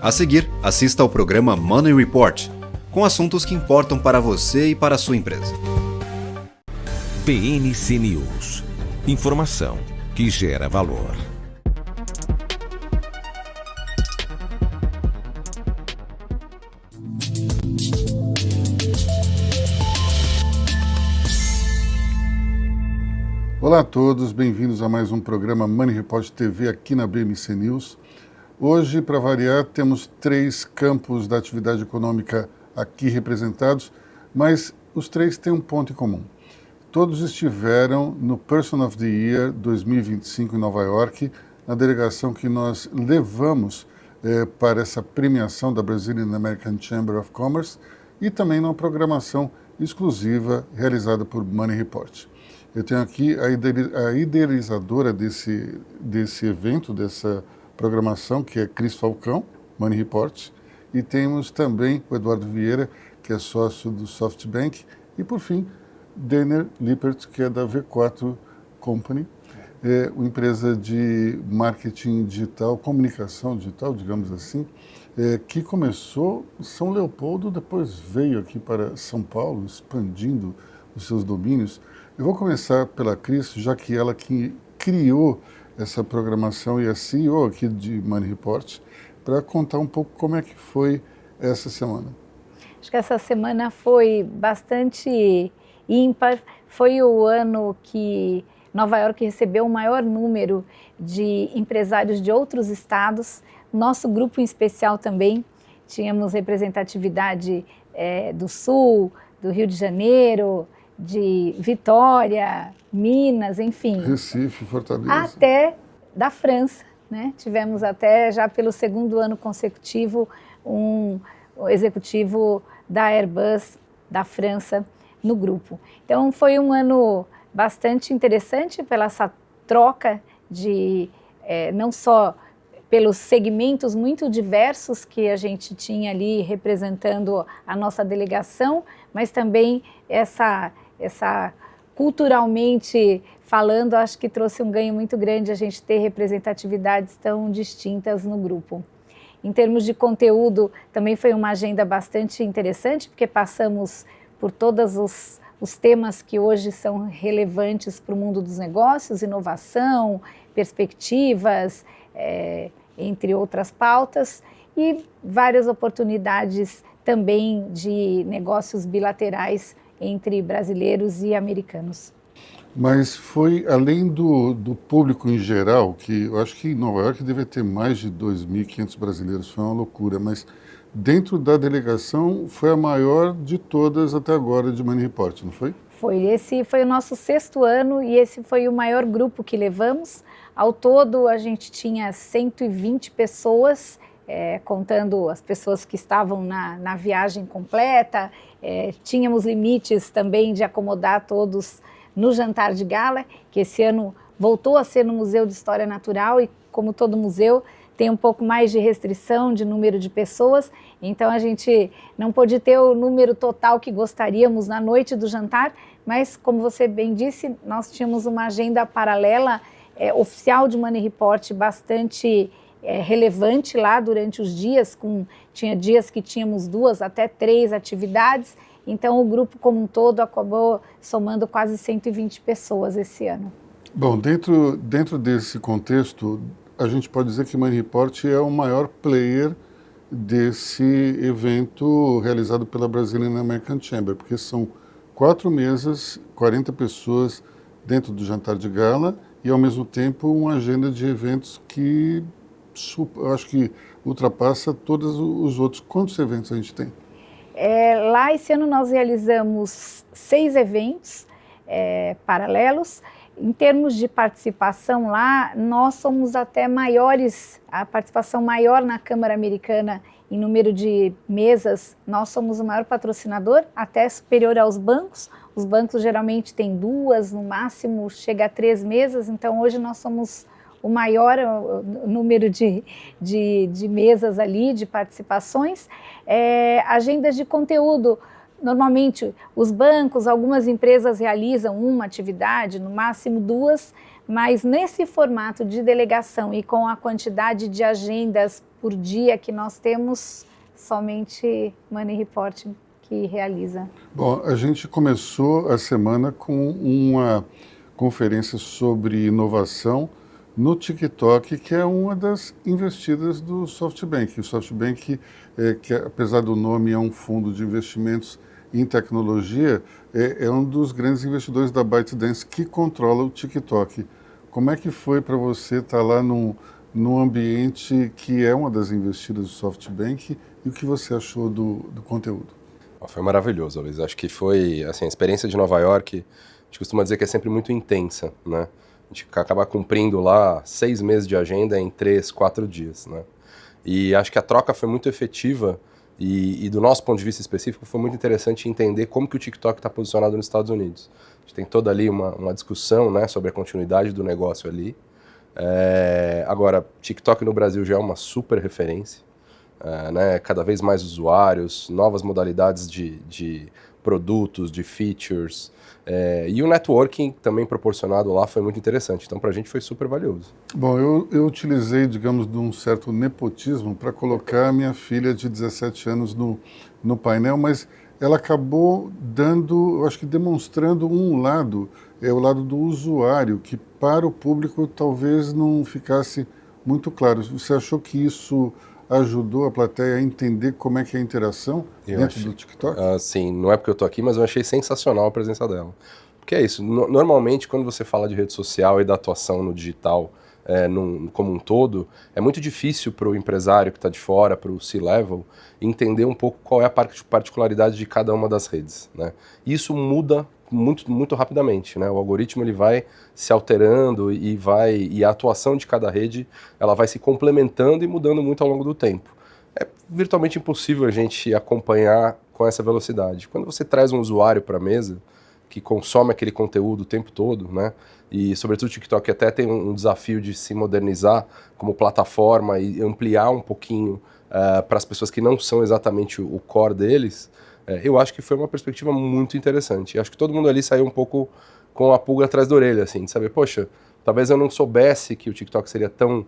A seguir, assista ao programa Money Report, com assuntos que importam para você e para a sua empresa. PNC News. Informação que gera valor. Olá a todos, bem-vindos a mais um programa Money Report TV aqui na BMC News. Hoje, para variar, temos 3 campos da atividade econômica aqui representados, mas os 3 têm um ponto em comum. Todos estiveram no Person of the Year 2025 em Nova York, na delegação que nós levamos para essa premiação da Brazilian American Chamber of Commerce e também numa programação exclusiva realizada por Money Report. Eu tenho aqui a idealizadora desse evento, dessa programação, que é Cris Falcão, Money Report, e temos também o Eduardo Vieira, que é sócio do SoftBank, e por fim, Denner Lippert, que é da V4 Company, uma empresa de marketing digital, comunicação digital, digamos assim, que começou em São Leopoldo, depois veio aqui para São Paulo, expandindo os seus domínios. Eu vou começar pela Cris, já que ela que criou essa programação e é CEO aqui de Money Report, para contar um pouco como é que foi essa semana. Acho que essa semana foi bastante ímpar. Foi o ano que Nova York recebeu o maior número de empresários de outros estados. Nosso grupo em especial também. Tínhamos representatividade do Sul, do Rio de Janeiro, de Vitória, Minas, enfim. Recife, Fortaleza. Até da França, né? Tivemos até já pelo 2º ano consecutivo um executivo da Airbus da França no grupo. Então foi um ano bastante interessante pela essa troca de não só pelos segmentos muito diversos que a gente tinha ali representando a nossa delegação, mas também essa culturalmente falando, acho que trouxe um ganho muito grande a gente ter representatividades tão distintas no grupo. Em termos de conteúdo, também foi uma agenda bastante interessante, porque passamos por todos os temas que hoje são relevantes para o mundo dos negócios, inovação, perspectivas, entre outras pautas, e várias oportunidades também de negócios bilaterais entre brasileiros e americanos. Mas foi além do público em geral, que eu acho que em Nova York deve ter mais de 2.500 brasileiros, foi uma loucura, mas dentro da delegação foi a maior de todas até agora de Money Report, não foi? Esse foi o nosso 6º ano e esse foi o maior grupo que levamos. Ao todo a gente tinha 120 pessoas, contando as pessoas que estavam na viagem completa. Tínhamos limites também de acomodar todos no jantar de gala, que esse ano voltou a ser no Museu de História Natural e, como todo museu, tem um pouco mais de restrição de número de pessoas, então a gente não pôde ter o número total que gostaríamos na noite do jantar, mas, como você bem disse, nós tínhamos uma agenda paralela oficial de Money Report bastante relevante lá durante os dias, tinha dias que tínhamos 2 até 3 atividades, então o grupo como um todo acabou somando quase 120 pessoas esse ano. Bom, dentro desse contexto, a gente pode dizer que Money Report é o maior player desse evento realizado pela Brazilian American Chamber, porque são 4 mesas, 40 pessoas dentro do jantar de gala e, ao mesmo tempo, uma agenda de eventos que acho que ultrapassa todos os outros. Quantos eventos a gente tem? Lá, esse ano, nós realizamos 6 eventos paralelos. Em termos de participação lá, nós somos até maiores, a participação maior na Câmara Americana em número de mesas, nós somos o maior patrocinador, até superior aos bancos. Os bancos geralmente têm 2, no máximo chega a 3 mesas, então hoje nós somos o maior número de mesas ali, de participações. Agendas de conteúdo, normalmente os bancos, algumas empresas realizam uma atividade, no máximo 2, Mas nesse formato de delegação e com a quantidade de agendas por dia que nós temos, somente Money Report que realiza. Bom, a gente começou a semana com uma conferência sobre inovação no TikTok, que é uma das investidas do SoftBank. O SoftBank, que apesar do nome é um fundo de investimentos em tecnologia, é um dos grandes investidores da ByteDance que controla o TikTok. Como é que foi para você estar lá num ambiente que é uma das investidas do SoftBank e o que você achou do conteúdo? Foi maravilhoso, Luiz. Acho que foi, assim, a experiência de Nova York, a gente costuma dizer que é sempre muito intensa, né? A gente acaba cumprindo lá 6 meses de agenda em 3, 4 dias, né? E acho que a troca foi muito efetiva e do nosso ponto de vista específico foi muito interessante entender como que o TikTok está posicionado nos Estados Unidos. A gente tem toda ali uma discussão, né, sobre a continuidade do negócio ali. Agora, TikTok no Brasil já é uma super referência. Né, cada vez mais usuários, novas modalidades de produtos, de features, e o networking também proporcionado lá foi muito interessante, então para a gente foi super valioso. Bom, eu utilizei, digamos, de um certo nepotismo para colocar a minha filha de 17 anos no painel, mas ela acabou dando, eu acho que demonstrando um lado, o lado do usuário, que para o público talvez não ficasse muito claro. Você achou que isso ajudou a plateia a entender como é que é a interação dentro do TikTok? Sim, não é porque eu tô aqui, mas eu achei sensacional a presença dela. Porque é isso, normalmente quando você fala de rede social e da atuação no digital como um todo, é muito difícil para o empresário que está de fora, para o C-Level, entender um pouco qual é a particularidade de cada uma das redes, né? Isso muda muito, muito rapidamente, né? O algoritmo ele vai se alterando e a atuação de cada rede ela vai se complementando e mudando muito ao longo do tempo. É virtualmente impossível a gente acompanhar com essa velocidade. Quando você traz um usuário para a mesa que consome aquele conteúdo o tempo todo, né? E sobretudo o TikTok até tem um desafio de se modernizar como plataforma e ampliar um pouquinho para as pessoas que não são exatamente o core deles. Eu acho que foi uma perspectiva muito interessante. Acho que todo mundo ali saiu um pouco com a pulga atrás da orelha, assim, de saber, poxa, talvez eu não soubesse que o TikTok seria tão,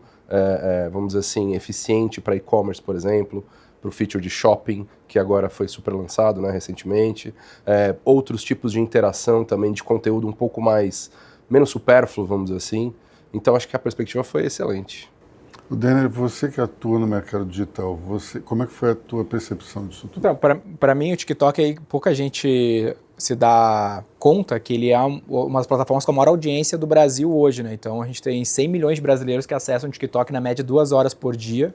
vamos dizer assim, eficiente para e-commerce, por exemplo, para o feature de shopping, que agora foi super lançado, né, recentemente. Outros tipos de interação também, de conteúdo um pouco menos supérfluo, vamos dizer assim. Então, acho que a perspectiva foi excelente. O Denner, você que atua no mercado digital, como é que foi a tua percepção disso tudo? Então, para mim, o TikTok, aí, pouca gente se dá conta que ele é uma das plataformas com a maior audiência do Brasil hoje, né? Então, a gente tem 100 milhões de brasileiros que acessam o TikTok na média 2 horas por dia.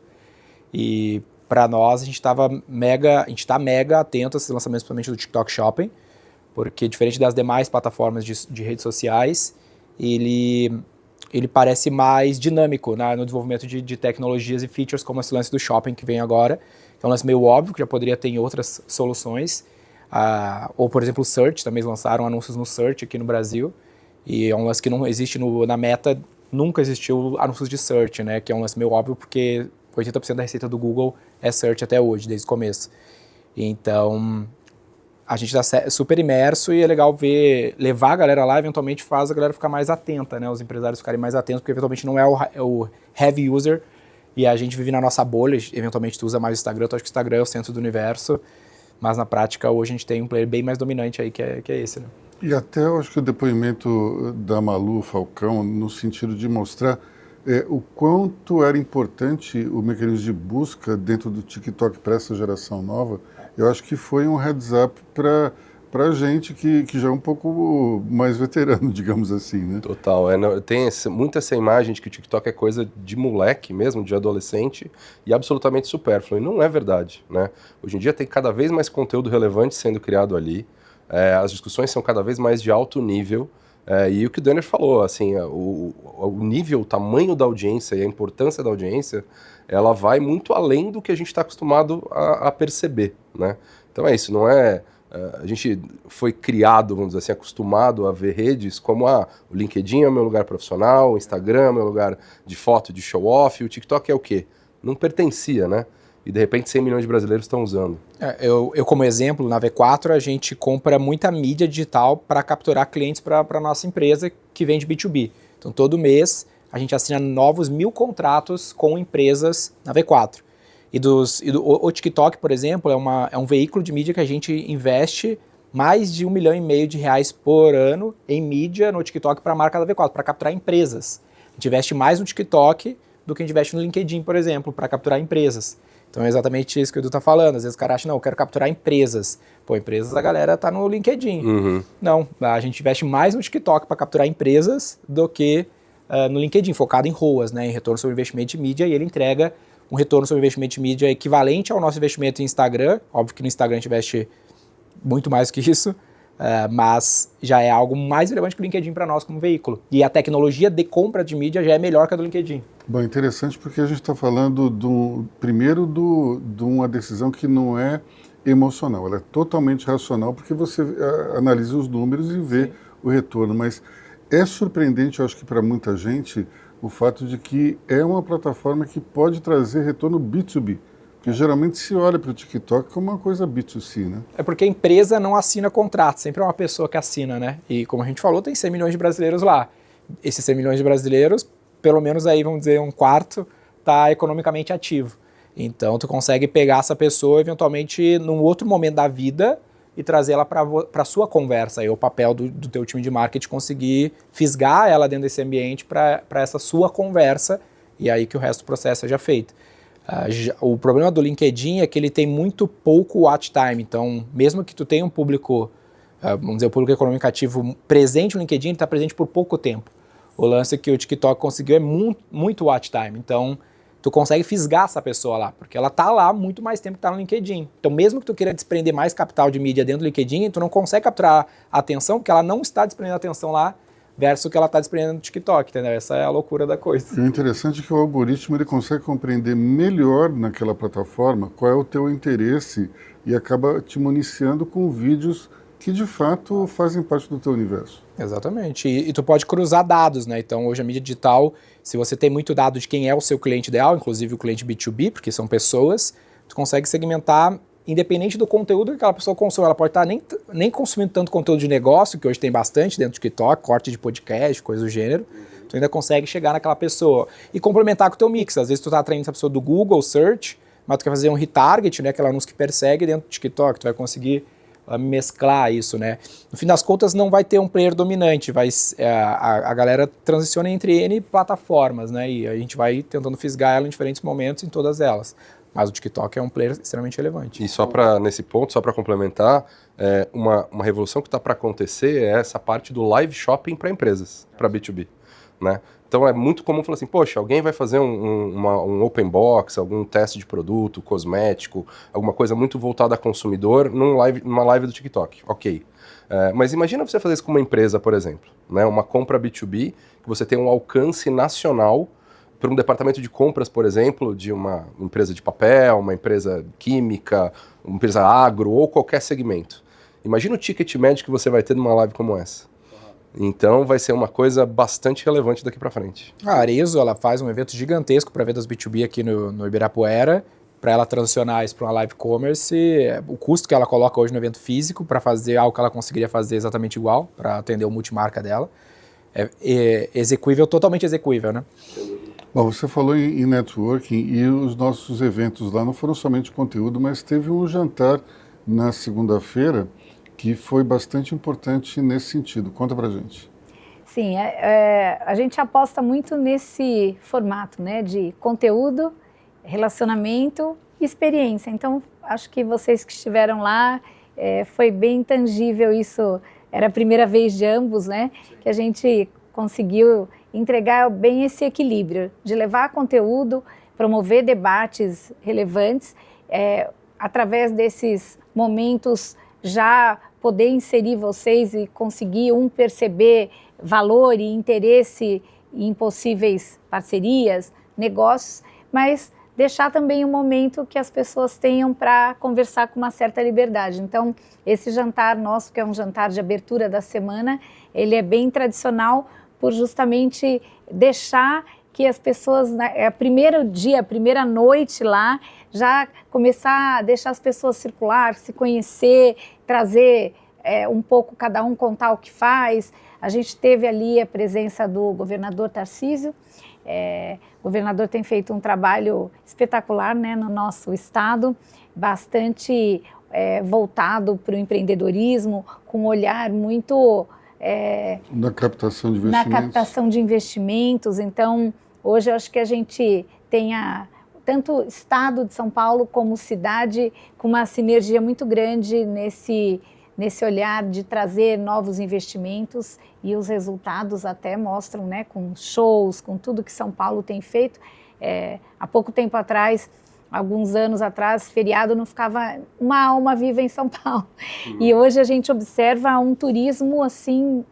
E para nós, a gente está mega atento a esses lançamentos, principalmente do TikTok Shopping, porque diferente das demais plataformas de redes sociais, ele parece mais dinâmico, né, no desenvolvimento de tecnologias e features, como esse lance do shopping que vem agora, que é um lance meio óbvio, que já poderia ter em outras soluções. Ou, por exemplo, o Search, também lançaram anúncios no Search aqui no Brasil, e é um lance que não existe na Meta, nunca existiu anúncios de Search, né, que é um lance meio óbvio, porque 80% da receita do Google é Search até hoje, desde o começo. Então, a gente está super imerso e é legal levar a galera lá, eventualmente faz a galera ficar mais atenta, né? Os empresários ficarem mais atentos, porque eventualmente não é o heavy user e a gente vive na nossa bolha, eventualmente tu usa mais o Instagram, tu acha que o Instagram é o centro do universo, mas na prática hoje a gente tem um player bem mais dominante aí que é esse, né? E até eu acho que o depoimento da Malu Falcão, no sentido de mostrar o quanto era importante o mecanismo de busca dentro do TikTok para essa geração nova, eu acho que foi um heads up para a gente que já é um pouco mais veterano, digamos assim, né? Total. Tem muito essa imagem de que o TikTok é coisa de moleque mesmo, de adolescente, e absolutamente supérfluo. E não é verdade, né? Hoje em dia tem cada vez mais conteúdo relevante sendo criado ali, as discussões são cada vez mais de alto nível, e o que o Denner falou, assim, o nível, o tamanho da audiência e a importância da audiência, ela vai muito além do que a gente está acostumado a perceber, né? Então é isso, não é... A gente foi criado, vamos dizer assim, acostumado a ver redes como o LinkedIn é o meu lugar profissional, o Instagram é o meu lugar de foto, de show-off, e o TikTok é o quê? Não pertencia, né? E de repente 100 milhões de brasileiros estão usando. Eu como exemplo, na V4 a gente compra muita mídia digital para capturar clientes para a nossa empresa que vende B2B. Então, todo mês, a gente assina novos 1.000 contratos com empresas na V4. O TikTok, por exemplo, é um veículo de mídia que a gente investe mais de R$1,5 milhão por ano em mídia no TikTok para a marca da V4, para capturar empresas. A gente investe mais no TikTok do que a gente investe no LinkedIn, por exemplo, para capturar empresas. Então é exatamente isso que o Edu está falando. Às vezes o cara acha, não, eu quero capturar empresas. Pô, empresas a galera tá no LinkedIn. Não, a gente investe mais no TikTok para capturar empresas do que no LinkedIn, focado em ROAS, né, em retorno sobre investimento de mídia, e ele entrega um retorno sobre investimento de mídia equivalente ao nosso investimento em Instagram. Óbvio que no Instagram a gente investe muito mais que isso, mas já é algo mais relevante que o LinkedIn para nós como veículo. E a tecnologia de compra de mídia já é melhor que a do LinkedIn. Bom, interessante porque a gente está falando primeiro de uma decisão que não é emocional, ela é totalmente racional porque você analisa os números e vê o retorno, mas é surpreendente, eu acho que para muita gente, o fato de que é uma plataforma que pode trazer retorno B2B. Porque geralmente se olha para o TikTok como uma coisa B2C, né? É porque a empresa não assina contrato, sempre é uma pessoa que assina, né? E como a gente falou, tem 100 milhões de brasileiros lá. Esses 100 milhões de brasileiros, pelo menos aí, vamos dizer, um quarto está economicamente ativo. Então tu consegue pegar essa pessoa, eventualmente, num outro momento da vida e trazer ela para a sua conversa. Aí é o papel do teu time de marketing conseguir fisgar ela dentro desse ambiente para essa sua conversa, e aí que o resto do processo seja feito. O problema do LinkedIn é que ele tem muito pouco watch time, então mesmo que tu tenha um público, vamos dizer, o público econômico ativo presente no LinkedIn, ele está presente por pouco tempo. O lance que o TikTok conseguiu é muito watch time, então tu consegue fisgar essa pessoa lá, porque ela está lá muito mais tempo que está no LinkedIn. Então mesmo que tu queira desprender mais capital de mídia dentro do LinkedIn, tu não consegue capturar a atenção, porque ela não está desprendendo atenção lá, versus o que ela está desprendendo no TikTok, entendeu? Essa é a loucura da coisa. E o interessante é que o algoritmo ele consegue compreender melhor naquela plataforma qual é o teu interesse e acaba te municiando com vídeos que de fato fazem parte do teu universo. Exatamente. E tu pode cruzar dados, né? Então hoje a mídia digital, se você tem muito dado de quem é o seu cliente ideal, inclusive o cliente B2B, porque são pessoas, tu consegue segmentar independente do conteúdo que aquela pessoa consome. Ela pode estar nem consumindo tanto conteúdo de negócio, que hoje tem bastante dentro do TikTok, corte de podcast, coisa do gênero, tu ainda consegue chegar naquela pessoa. E complementar com o teu mix. Às vezes tu está atraindo essa pessoa do Google Search, mas tu quer fazer um retarget, né, aquele anúncio que persegue dentro do TikTok, tu vai conseguir mesclar isso, né? No fim das contas não vai ter um player dominante, a galera transiciona entre N plataformas, né, e a gente vai tentando fisgar ela em diferentes momentos em todas elas. Mas o TikTok é um player extremamente relevante. E só para, nesse ponto, só para complementar, uma revolução que está para acontecer é essa parte do live shopping para empresas, para B2B, né? Então é muito comum falar assim, poxa, alguém vai fazer um open box, algum teste de produto, cosmético, alguma coisa muito voltada a consumidor numa live do TikTok, ok. Mas imagina você fazer isso com uma empresa, por exemplo, né? Uma compra B2B, que você tem um alcance nacional para um departamento de compras, por exemplo, de uma empresa de papel, uma empresa química, uma empresa agro ou qualquer segmento. Imagina o ticket médio que você vai ter numa live como essa. Então vai ser uma coisa bastante relevante daqui para frente. A Arezzo, ela faz um evento gigantesco para vendas B2B aqui no Ibirapuera, para ela transicionar isso para uma live commerce. O custo que ela coloca hoje no evento físico para fazer algo que ela conseguiria fazer exatamente igual, para atender o multimarca dela, é execuível, totalmente execuível, né? Bom, você falou em networking e os nossos eventos lá não foram somente conteúdo, mas teve um jantar na segunda-feira que foi bastante importante nesse sentido. Conta pra gente. Sim, a gente aposta muito nesse formato, né, de conteúdo, relacionamento e experiência. Então, acho que vocês que estiveram lá, foi bem tangível isso. Era a primeira vez de ambos, né, que a gente conseguiu entregar bem esse equilíbrio de levar conteúdo, promover debates relevantes, através desses momentos já poder inserir vocês e conseguir perceber valor e interesse em possíveis parcerias, negócios, mas deixar também um momento que as pessoas tenham para conversar com uma certa liberdade. Então, esse jantar nosso, que é um jantar de abertura da semana, ele é bem tradicional por justamente deixar que as pessoas, primeiro dia, a primeira noite lá, já começar a deixar as pessoas circular, se conhecer, trazer um pouco, cada um contar o que faz. A gente teve ali a presença do governador Tarcísio. O governador tem feito um trabalho espetacular, né, no nosso estado, bastante voltado para o empreendedorismo, com um olhar muito... na captação de investimentos. Na captação de investimentos. Então, hoje eu acho que a gente tem tanto o estado de São Paulo como cidade com uma sinergia muito grande nesse olhar de trazer novos investimentos, e os resultados até mostram, né, com shows, com tudo que São Paulo tem feito. Há pouco tempo atrás, alguns anos atrás, feriado não ficava uma alma viva em São Paulo. E hoje a gente observa um turismo assim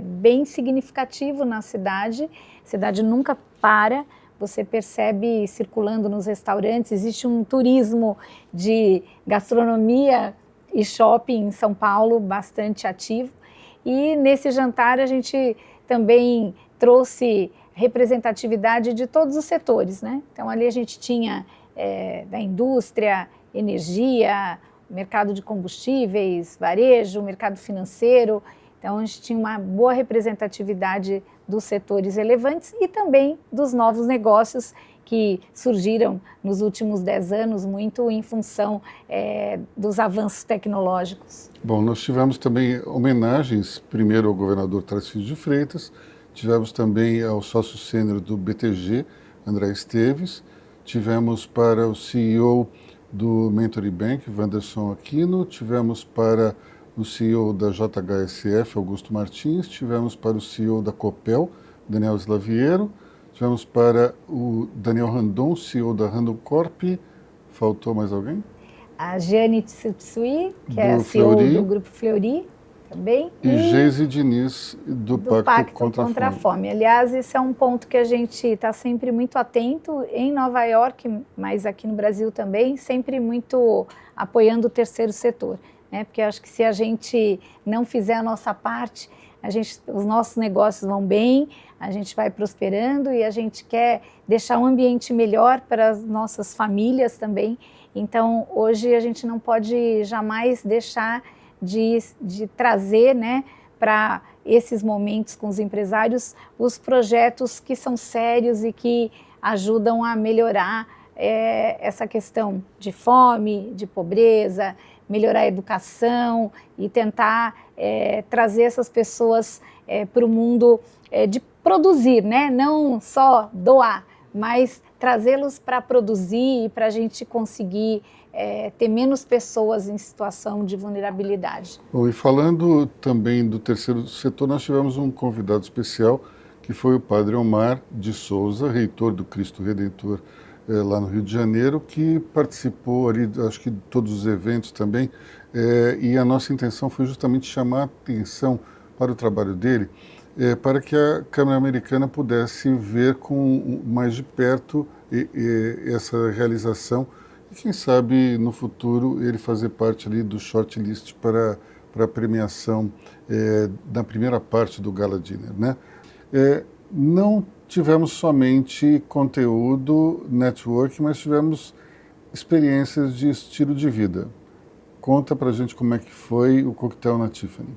bem significativo na cidade. A cidade nunca para. Você percebe circulando nos restaurantes, existe um turismo de gastronomia e shopping em São Paulo bastante ativo. E nesse jantar a gente também trouxe representatividade de todos os setores, né? Então ali a gente tinha da indústria, energia, mercado de combustíveis, varejo, mercado financeiro. Então a gente tinha uma boa representatividade dos setores relevantes e também dos novos negócios que surgiram nos últimos 10 anos, muito em função dos avanços tecnológicos. Bom, nós tivemos também homenagens, primeiro ao governador Tarcísio de Freitas, tivemos também ao sócio sênior do BTG, André Esteves, tivemos para o CEO do Mentory Bank, Wanderson Aquino, tivemos para o CEO da JHSF, Augusto Martins, tivemos para o CEO da Copel, Daniel Slaviero, tivemos para o Daniel Randon, CEO da Randon Corp. Faltou mais alguém? A Jeane Tsutsui, que é a CEO do Grupo Fleury, também. E Geise Diniz, do Pacto contra a Fome. Aliás, esse é um ponto que a gente está sempre muito atento em Nova York, mas aqui no Brasil também, sempre muito apoiando o terceiro setor. Porque eu acho que se a gente não fizer a nossa parte, os nossos negócios vão bem, a gente vai prosperando e a gente quer deixar um ambiente melhor para as nossas famílias também. Então, hoje a gente não pode jamais deixar de trazer, né, para esses momentos com os empresários os projetos que são sérios e que ajudam a melhorar essa questão de fome, de pobreza, melhorar a educação e tentar trazer essas pessoas para o mundo de produzir, né? Não só doar, mas trazê-los para produzir e para a gente conseguir ter menos pessoas em situação de vulnerabilidade. Bom, e falando também do terceiro setor, nós tivemos um convidado especial, que foi o Padre Omar de Souza, reitor do Cristo Redentor lá no Rio de Janeiro, que participou ali, acho que de todos os eventos também, e a nossa intenção foi justamente chamar a atenção para o trabalho dele, para que a Câmara Americana pudesse ver com mais de perto essa realização e quem sabe no futuro ele fazer parte ali do shortlist para a premiação da primeira parte do Gala Dinner, né? Não tivemos somente conteúdo, network, mas tivemos experiências de estilo de vida. Conta pra gente como é que foi o coquetel na Tiffany.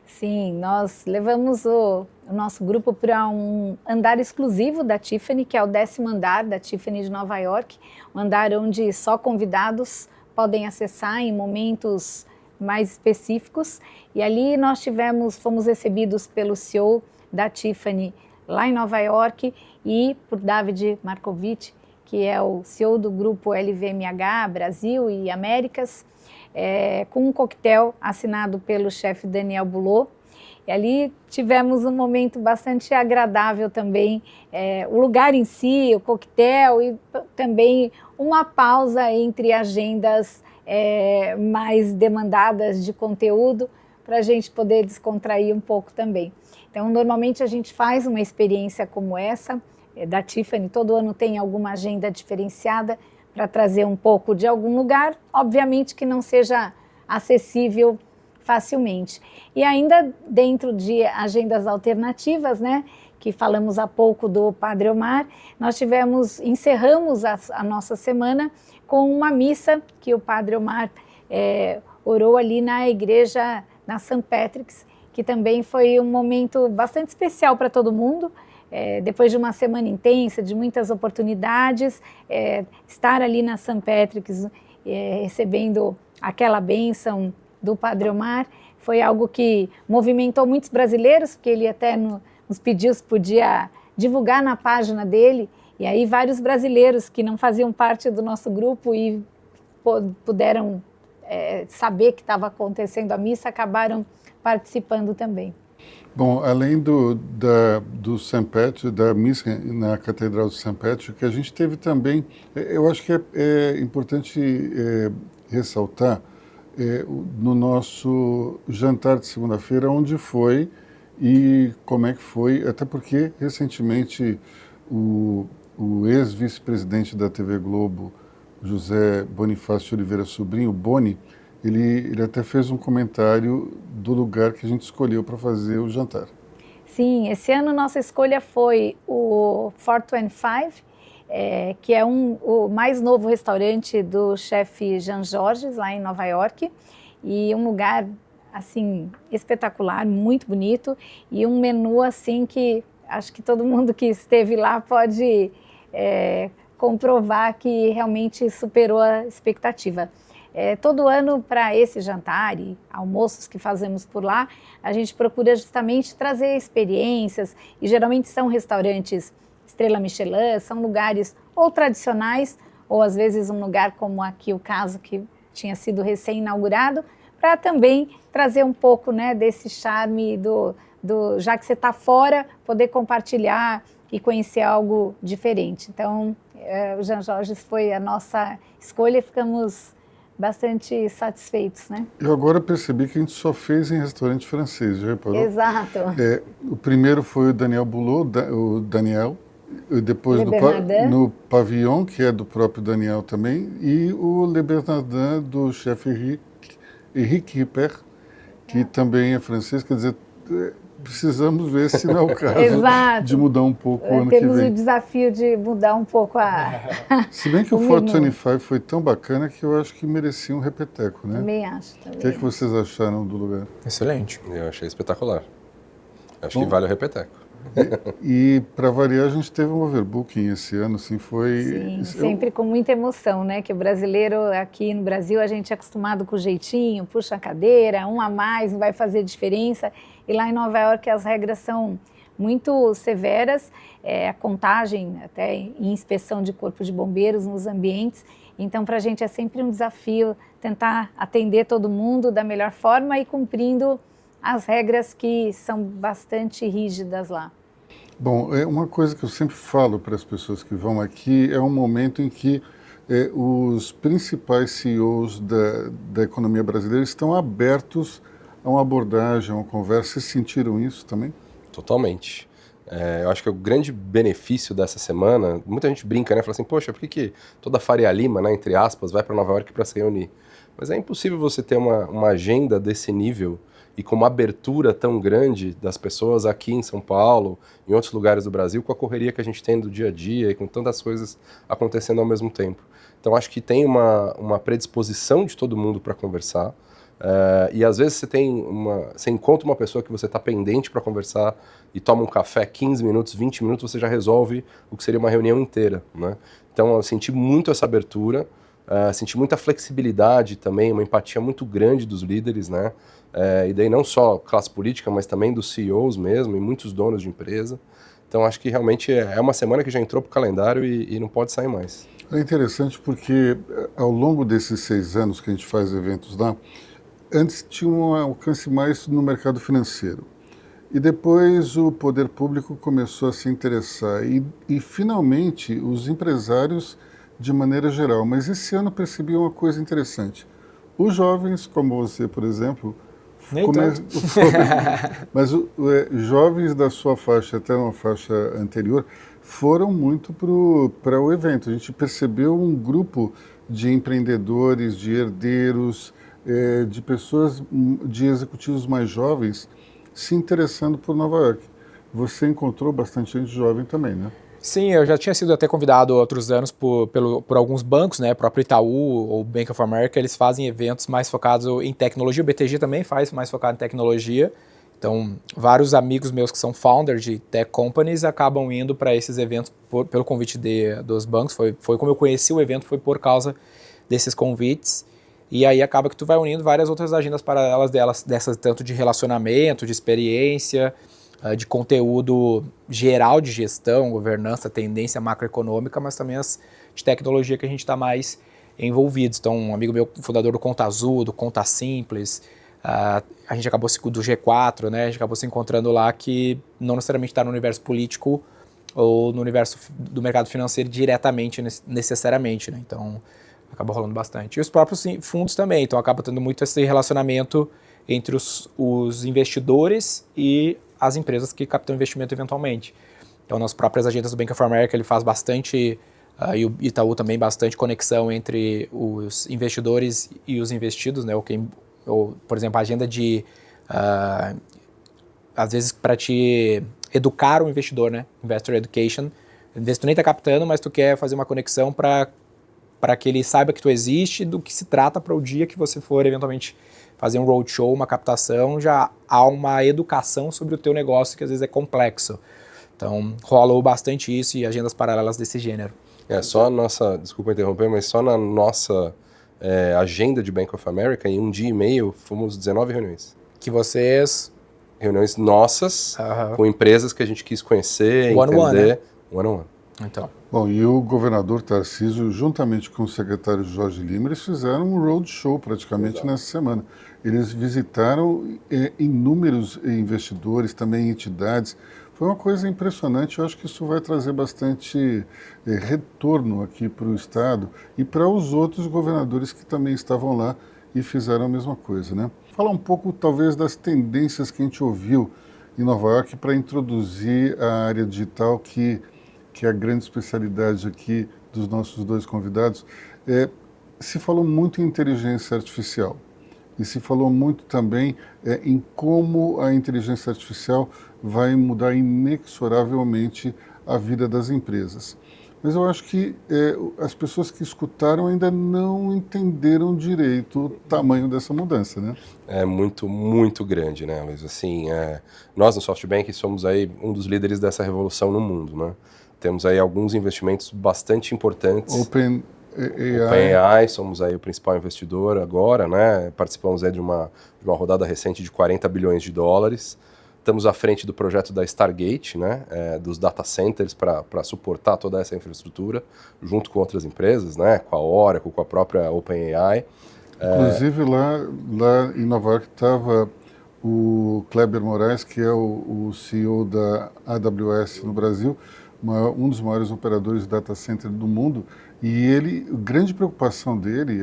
Sim, nós levamos o nosso grupo para um andar exclusivo da Tiffany, que é o 10º andar da Tiffany de Nova York, um andar onde só convidados podem acessar em momentos mais específicos. E ali nós fomos recebidos pelo CEO da Tiffany lá em Nova York e por David Markovich, que é o CEO do grupo LVMH Brasil e Américas, com um coquetel assinado pelo chefe Daniel Bulot. E ali tivemos um momento bastante agradável também, o lugar em si, o coquetel e também uma pausa entre agendas mais demandadas de conteúdo para a gente poder descontrair um pouco também. Então, normalmente a gente faz uma experiência como essa, da Tiffany, todo ano tem alguma agenda diferenciada para trazer um pouco de algum lugar, obviamente que não seja acessível facilmente. E ainda dentro de agendas alternativas, né, que falamos há pouco do Padre Omar, nós encerramos a nossa semana com uma missa que o Padre Omar orou ali na igreja, na St. Patrick's, que também foi um momento bastante especial para todo mundo. Depois de uma semana intensa, de muitas oportunidades, estar ali na St. Patrick's, recebendo aquela bênção do Padre Omar, foi algo que movimentou muitos brasileiros, porque ele até nos pediu se podia divulgar na página dele, e aí vários brasileiros que não faziam parte do nosso grupo e puderam saber que estava acontecendo a missa, acabaram participando também. Bom, além do St. Patrick, da missa na Catedral de St. Patrick, a gente teve também, eu acho que é importante ressaltar, no nosso jantar de segunda-feira, onde foi e como é que foi, até porque recentemente o ex-vice-presidente da TV Globo, José Bonifácio Oliveira Sobrinho, Boni, ele até fez um comentário do lugar que a gente escolheu para fazer o jantar. Sim, esse ano nossa escolha foi o 425, que é o mais novo restaurante do chefe Jean Georges, lá em Nova York, e um lugar assim espetacular, muito bonito, e um menu assim que acho que todo mundo que esteve lá pode comprovar que realmente superou a expectativa. Todo ano, para esse jantar e almoços que fazemos por lá, a gente procura justamente trazer experiências, e geralmente são restaurantes Estrela Michelin, são lugares ou tradicionais, ou às vezes um lugar como aqui o caso que tinha sido recém-inaugurado, para também trazer um pouco, né, desse charme já que você está fora, poder compartilhar e conhecer algo diferente. Então, o Jean Georges foi a nossa escolha e ficamos bastante satisfeitos, né? Eu agora percebi que a gente só fez em restaurante francês, já reparou? Exato. O primeiro foi o Daniel Boulot, o Daniel, e depois no Pavillon, que é do próprio Daniel também, e o Le Bernardin do chefe Henrique Ripper, que também é francês, quer dizer, precisamos ver se não é o caso de mudar um pouco o ano que vem. Temos o desafio de mudar um pouco Se bem que o 425 foi tão bacana que eu acho que merecia um repeteco, né? Também acho. O que é que vocês acharam do lugar? Excelente. Eu achei espetacular. Acho que vale o repeteco. E para variar, a gente teve um overbooking esse ano, assim, foi... Sim, sempre com muita emoção, né? Que o brasileiro, aqui no Brasil, a gente é acostumado com o jeitinho, puxa a cadeira, um a mais, não vai fazer diferença. E lá em Nova York as regras são muito severas, a contagem até em inspeção de corpo de bombeiros nos ambientes. Então, para a gente é sempre um desafio tentar atender todo mundo da melhor forma e cumprindo as regras que são bastante rígidas lá. Bom, uma coisa que eu sempre falo para as pessoas que vão aqui é um momento em que os principais CEOs da economia brasileira estão abertos a uma abordagem, a uma conversa. Vocês sentiram isso também? Totalmente. Eu acho que o grande benefício dessa semana, muita gente brinca, né? Fala assim, poxa, por que toda a Faria Lima, né, entre aspas, vai para Nova York para se reunir? Mas é impossível você ter uma agenda desse nível e com uma abertura tão grande das pessoas aqui em São Paulo, em outros lugares do Brasil, com a correria que a gente tem do dia a dia e com tantas coisas acontecendo ao mesmo tempo. Então acho que tem uma predisposição de todo mundo para conversar, e às vezes você encontra uma pessoa que você está pendente para conversar e toma um café, 15 minutos, 20 minutos, você já resolve o que seria uma reunião inteira, né? Então eu senti muito essa abertura, senti muita flexibilidade também, uma empatia muito grande dos líderes, né? E daí não só classe política, mas também dos CEOs mesmo, e muitos donos de empresa. Então acho que realmente é uma semana que já entrou para o calendário e não pode sair mais. É interessante porque ao longo desses 6 anos que a gente faz eventos lá, antes tinha um alcance mais no mercado financeiro. E depois o poder público começou a se interessar e finalmente os empresários de maneira geral. Mas esse ano eu percebi uma coisa interessante. Os jovens, como você, por exemplo, mas jovens da sua faixa até uma faixa anterior foram muito para o evento. A gente percebeu um grupo de empreendedores, de herdeiros, de pessoas, de executivos mais jovens se interessando por Nova York. Você encontrou bastante gente jovem também, né? Sim, eu já tinha sido até convidado outros anos por alguns bancos, né, próprio Itaú ou Bank of America, eles fazem eventos mais focados em tecnologia, o BTG também faz mais focado em tecnologia, Então, vários amigos meus que são founders de tech companies acabam indo para esses eventos pelo convite dos bancos. Foi como eu conheci o evento, foi por causa desses convites. E aí acaba que tu vai unindo várias outras agendas paralelas dessas tanto de relacionamento, de experiência, de conteúdo geral de gestão, governança, tendência macroeconômica, mas também as de tecnologia que a gente está mais envolvidos. Então, um amigo meu, fundador do Conta Azul, do Conta Simples, a gente acabou do G4, né? A gente acabou se encontrando lá, que não necessariamente está no universo político ou no universo do mercado financeiro diretamente, necessariamente, né? Então, acaba rolando bastante. E os próprios fundos também, então acaba tendo muito esse relacionamento entre os investidores e as empresas que captam investimento eventualmente. Então, nas próprias agendas do Bank of America, ele faz bastante, e o Itaú também, bastante conexão entre os investidores e os investidos, né? Ou, por exemplo, a agenda de, às vezes, para te educar o investidor, né? Investor Education. Às vezes tu nem está captando, mas tu quer fazer uma conexão para que ele saiba que tu existe, do que se trata para o dia que você for, eventualmente, fazer um roadshow, uma captação, já há uma educação sobre o teu negócio que às vezes é complexo. Então, rolou bastante isso e agendas paralelas desse gênero. Só a nossa, desculpa interromper, mas só na nossa agenda de Bank of America, em um dia e meio, fomos 19 reuniões. Que vocês... Reuniões nossas, com empresas que a gente quis conhecer, entender. One-on-one. Então. Bom, e o governador Tarcísio, juntamente com o secretário Jorge Lima, eles fizeram um roadshow praticamente nessa semana. Eles visitaram inúmeros investidores, também entidades. Foi uma coisa impressionante. Eu acho que isso vai trazer bastante retorno aqui para o Estado e para os outros governadores que também estavam lá e fizeram a mesma coisa, né? Falar um pouco, talvez, das tendências que a gente ouviu em Nova York para introduzir a área digital, que é a grande especialidade aqui dos nossos dois convidados. Se falou muito em inteligência artificial e se falou muito também em como a inteligência artificial vai mudar inexoravelmente a vida das empresas. Mas eu acho que as pessoas que escutaram ainda não entenderam direito o tamanho dessa mudança, né? É muito, muito grande, né, Luiz? Assim, nós no SoftBank somos aí um dos líderes dessa revolução no mundo, né? Temos aí alguns investimentos bastante importantes. OpenAI, somos aí o principal investidor agora, né? Participamos aí de uma rodada recente de 40 bilhões de dólares. Estamos à frente do projeto da Stargate, né, dos data centers para suportar toda essa infraestrutura, junto com outras empresas, né, com a Oracle, com a própria OpenAI. Inclusive lá em Nova York estava o Kleber Moraes, que é o CEO da AWS no Brasil, um dos maiores operadores de data center do mundo, e a grande preocupação dele,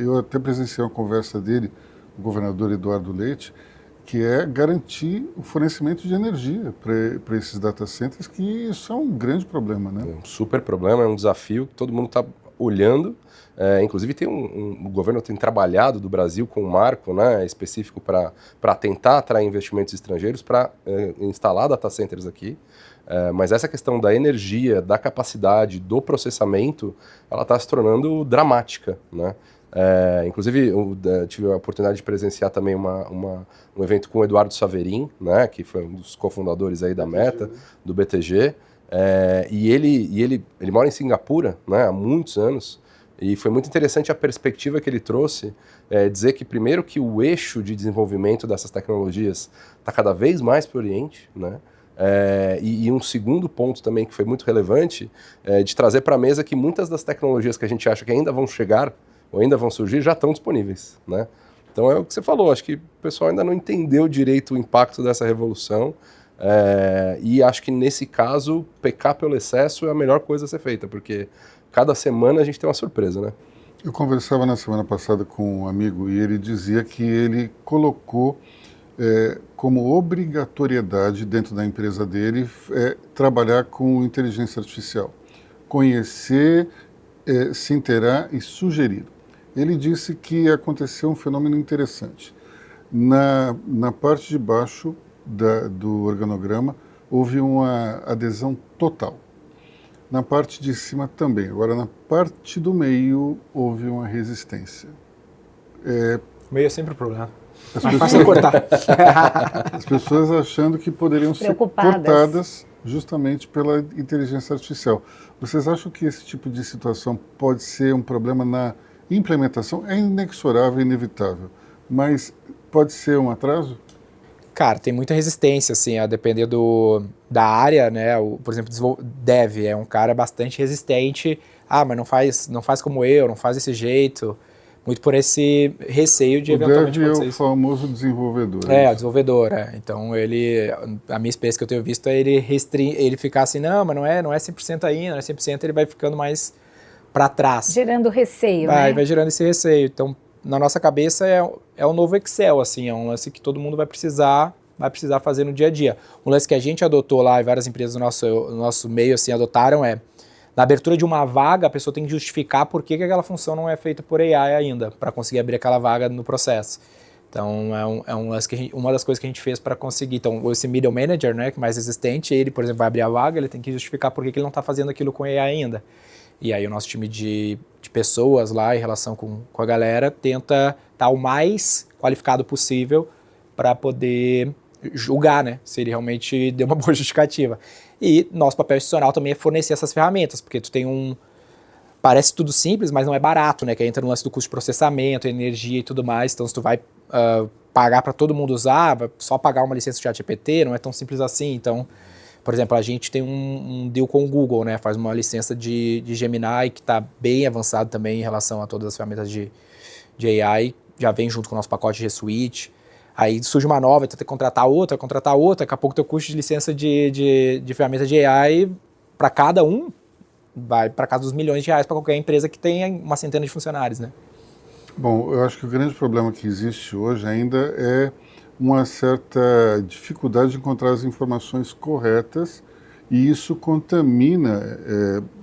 eu até presenciei uma conversa dele, o governador Eduardo Leite, que é garantir o fornecimento de energia para esses data centers, que isso é um grande problema, né? É um super problema, é um desafio que todo mundo está olhando. Inclusive o governo tem trabalhado do Brasil com um marco, né, específico para tentar atrair investimentos estrangeiros para instalar data centers aqui. Mas essa questão da energia, da capacidade, do processamento, ela está se tornando dramática, né? Inclusive, eu tive a oportunidade de presenciar também um evento com o Eduardo Saverin, né, que foi um dos cofundadores aí da Meta, do BTG, e ele mora em Singapura, né, há muitos anos, e foi muito interessante a perspectiva que ele trouxe, dizer que primeiro que o eixo de desenvolvimento dessas tecnologias está cada vez mais para o Oriente, né, e um segundo ponto também que foi muito relevante, de trazer para a mesa que muitas das tecnologias que a gente acha que ainda vão chegar, ou ainda vão surgir, já estão disponíveis, né? Então é o que você falou, acho que o pessoal ainda não entendeu direito o impacto dessa revolução, e acho que nesse caso, pecar pelo excesso é a melhor coisa a ser feita, porque cada semana a gente tem uma surpresa, né? Eu conversava na semana passada com um amigo e ele dizia que ele colocou como obrigatoriedade dentro da empresa dele trabalhar com inteligência artificial, conhecer, se inteirar e sugerir. Ele disse que aconteceu um fenômeno interessante. Na parte de baixo do organograma, houve uma adesão total. Na parte de cima também. Agora, na parte do meio, houve uma resistência. O meio é sempre o problema. Mais fácil de cortar. As pessoas achando que poderiam ser Preocupadas. cortadas justamente pela inteligência artificial. Vocês acham que esse tipo de situação pode ser um problema na implementação? É inexorável, inevitável, mas pode ser um atraso? Cara, tem muita resistência, assim, a depender da área, né? Por exemplo, dev é um cara bastante resistente. Ah, mas não faz como eu, não faz desse jeito. Muito por esse receio de eventualmente O dev é acontecer o isso. famoso desenvolvedor. É, o isso? desenvolvedor, Então, a minha experiência que eu tenho visto é ele ficar assim, não, mas não é 100% ainda, não é 100%, ele vai ficando mais para trás. Gerando receio, né? Vai gerando esse receio. Então, na nossa cabeça é o novo Excel, assim, é um lance que todo mundo vai precisar fazer no dia a dia. Um lance que a gente adotou lá e várias empresas do nosso meio assim adotaram na abertura de uma vaga, a pessoa tem que justificar por que aquela função não é feita por AI ainda, para conseguir abrir aquela vaga no processo. Então, é um lance que uma das coisas que a gente fez para conseguir. Então, esse middle manager, né, que é mais resistente, ele, por exemplo, vai abrir a vaga, ele tem que justificar por que ele não está fazendo aquilo com AI ainda. E aí o nosso time de pessoas lá, em relação com a galera, tenta estar o mais qualificado possível para poder julgar, né, se ele realmente deu uma boa justificativa. E nosso papel institucional também é fornecer essas ferramentas, porque tu tem parece tudo simples, mas não é barato, né, que aí entra no lance do custo de processamento, energia e tudo mais. Então, se tu vai pagar para todo mundo usar, vai só pagar uma licença de ChatGPT, não é tão simples assim. Então, por exemplo, a gente tem um deal com o Google, né, faz uma licença de Gemini que está bem avançado também em relação a todas as ferramentas de AI, já vem junto com o nosso pacote de G Suite. Aí surge uma nova, tu tem que contratar outra, daqui a pouco teu custo de licença de ferramenta de AI para cada vai para casa dos milhões de reais para qualquer empresa que tenha uma centena de funcionários, né? Bom, eu acho que o grande problema que existe hoje ainda é uma certa dificuldade de encontrar as informações corretas e isso contamina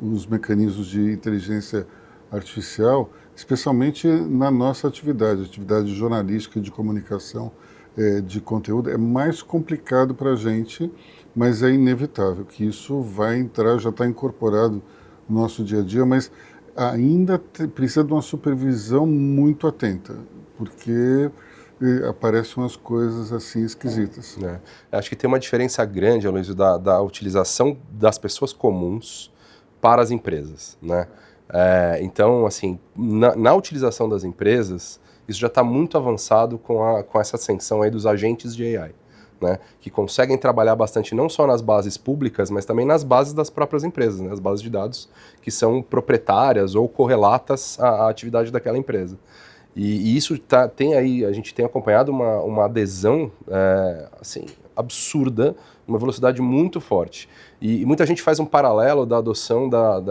os mecanismos de inteligência artificial, especialmente na nossa atividade jornalística, de comunicação, de conteúdo. É mais complicado para a gente, mas é inevitável que isso vai entrar, já está incorporado no nosso dia a dia, mas ainda precisa de uma supervisão muito atenta, porque aparecem umas coisas assim esquisitas. Acho que tem uma diferença grande, Aloysio, da utilização das pessoas comuns para as empresas, né? Então, assim, na utilização das empresas, isso já está muito avançado com essa ascensão aí dos agentes de AI, né? Que conseguem trabalhar bastante não só nas bases públicas, mas também nas bases das próprias empresas, né? As bases de dados que são proprietárias ou correlatas à atividade daquela empresa. E isso tem aí, a gente tem acompanhado uma adesão assim, absurda, uma velocidade muito forte. E muita gente faz um paralelo da adoção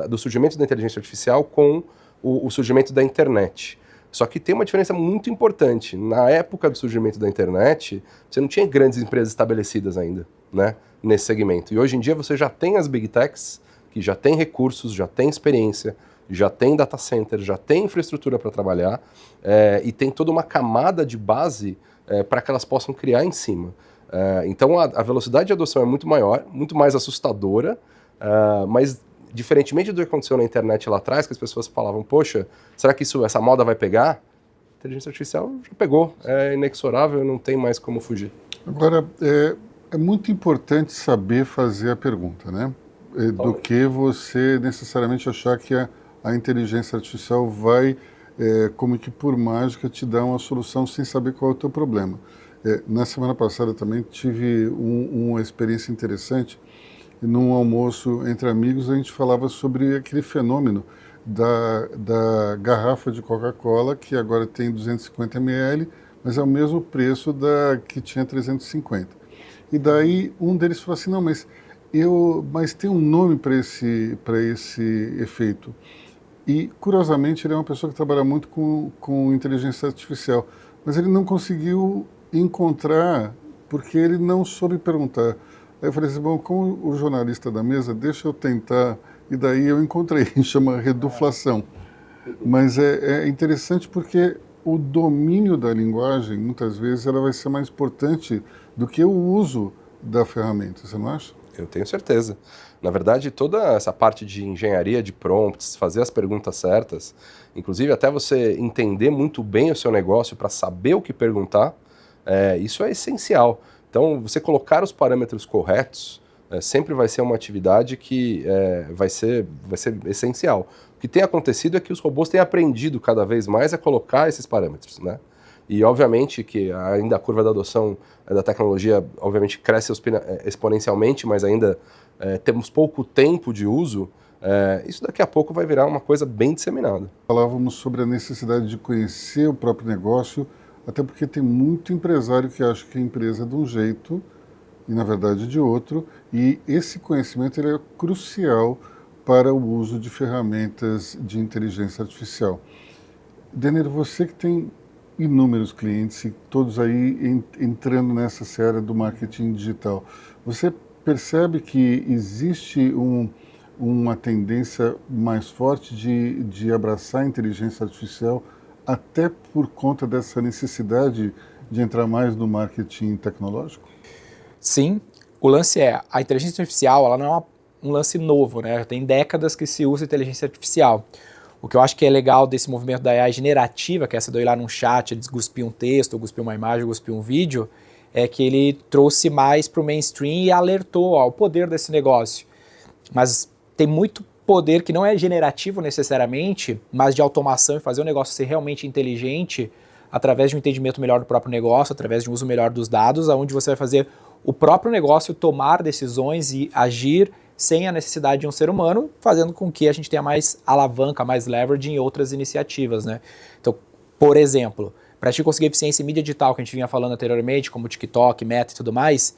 do surgimento da inteligência artificial com o surgimento da internet. Só que tem uma diferença muito importante. Na época do surgimento da internet, você não tinha grandes empresas estabelecidas ainda, né, nesse segmento. E hoje em dia você já tem as big techs, que já têm recursos, já têm experiência, já tem data center, já tem infraestrutura para trabalhar e tem toda uma camada de base para que elas possam criar em cima. Então a velocidade de adoção é muito maior, muito mais assustadora, mas diferentemente do que aconteceu na internet lá atrás, que as pessoas falavam, poxa, será que essa moda vai pegar? A inteligência artificial já pegou, é inexorável, não tem mais como fugir. Agora, é muito importante saber fazer a pergunta, né? Do que você necessariamente achar que a inteligência artificial vai, como que por mágica, te dar uma solução sem saber qual é o teu problema. Na semana passada também tive uma experiência interessante. Num almoço entre amigos, a gente falava sobre aquele fenômeno da garrafa de Coca-Cola, que agora tem 250 ml, mas é o mesmo preço da que tinha 350. E daí um deles falou assim, não, mas tem um nome para esse efeito. E, curiosamente, ele é uma pessoa que trabalha muito com inteligência artificial, mas ele não conseguiu encontrar, porque ele não soube perguntar. Aí eu falei assim, bom, como o jornalista da mesa, deixa eu tentar, e daí eu encontrei, chama reduflação. Mas é interessante porque o domínio da linguagem, muitas vezes, ela vai ser mais importante do que o uso da ferramenta, você não acha? Eu tenho certeza. Na verdade, toda essa parte de engenharia de prompts, fazer as perguntas certas, inclusive até você entender muito bem o seu negócio para saber o que perguntar, Isso é essencial. Então, você colocar os parâmetros corretos sempre vai ser uma atividade que vai ser essencial. O que tem acontecido é que os robôs têm aprendido cada vez mais a colocar esses parâmetros, né? E, obviamente, que ainda a curva da adoção da tecnologia, obviamente, cresce exponencialmente, mas ainda temos pouco tempo de uso. Isso daqui a pouco vai virar uma coisa bem disseminada. Falávamos sobre a necessidade de conhecer o próprio negócio, até porque tem muito empresário que acha que a empresa é de um jeito e, na verdade, de outro, e esse conhecimento ele é crucial para o uso de ferramentas de inteligência artificial. Denner, você que tem inúmeros clientes e todos aí entrando nessa seara do marketing digital, você percebe que existe uma tendência mais forte de abraçar a inteligência artificial até por conta dessa necessidade de entrar mais no marketing tecnológico? Sim, o lance a inteligência artificial, ela não é um lance novo, né? Já tem décadas que se usa inteligência artificial. O que eu acho que é legal desse movimento da AI generativa, que é essa de eu ir lá num chat, eles cuspir um texto, ou cuspir uma imagem, ou cuspir um vídeo, é que ele trouxe mais para o mainstream e alertou ao poder desse negócio. Mas tem muito poder que não é generativo necessariamente, mas de automação e fazer o negócio ser realmente inteligente através de um entendimento melhor do próprio negócio, através de um uso melhor dos dados, onde você vai fazer o próprio negócio tomar decisões e agir sem a necessidade de um ser humano, fazendo com que a gente tenha mais alavanca, mais leverage em outras iniciativas, né? Então, por exemplo, para a gente conseguir eficiência em mídia digital, que a gente vinha falando anteriormente, como TikTok, Meta e tudo mais,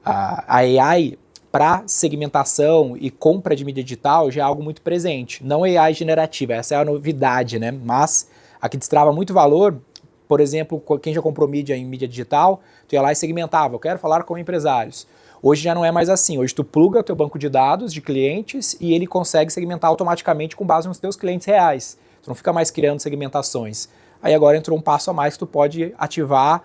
a AI para segmentação e compra de mídia digital já é algo muito presente. Não AI generativa, essa é a novidade, né? Mas a que destrava muito valor, por exemplo, quem já comprou mídia em mídia digital, tu ia lá e segmentava, eu quero falar com empresários. Hoje já não é mais assim, hoje tu pluga o teu banco de dados de clientes e ele consegue segmentar automaticamente com base nos teus clientes reais. Tu não fica mais criando segmentações. Aí agora entrou um passo a mais que tu pode ativar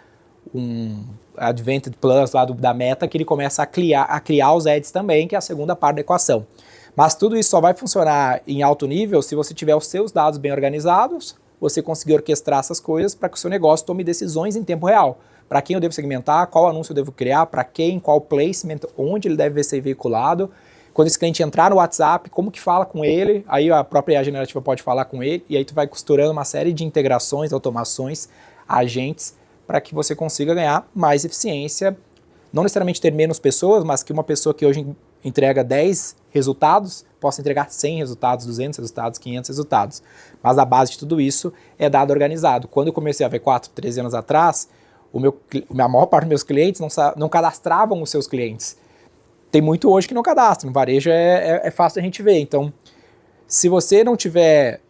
um Advantage Plus lá da Meta, que ele começa a criar os ads também, que é a segunda parte da equação. Mas tudo isso só vai funcionar em alto nível se você tiver os seus dados bem organizados, você conseguir orquestrar essas coisas para que o seu negócio tome decisões em tempo real. Para quem eu devo segmentar, qual anúncio eu devo criar, para quem, qual placement, onde ele deve ser veiculado. Quando esse cliente entrar no WhatsApp, como que fala com ele, aí a própria IA generativa pode falar com ele, e aí tu vai costurando uma série de integrações, automações, agentes, para que você consiga ganhar mais eficiência, não necessariamente ter menos pessoas, mas que uma pessoa que hoje entrega 10 resultados, possa entregar 100 resultados, 200 resultados, 500 resultados. Mas a base de tudo isso é dado organizado. Quando eu comecei a V4, 13 anos atrás, a maior parte dos meus clientes não cadastravam os seus clientes. Tem muito hoje que não cadastra, no varejo é fácil a gente ver. Então, se você não tiver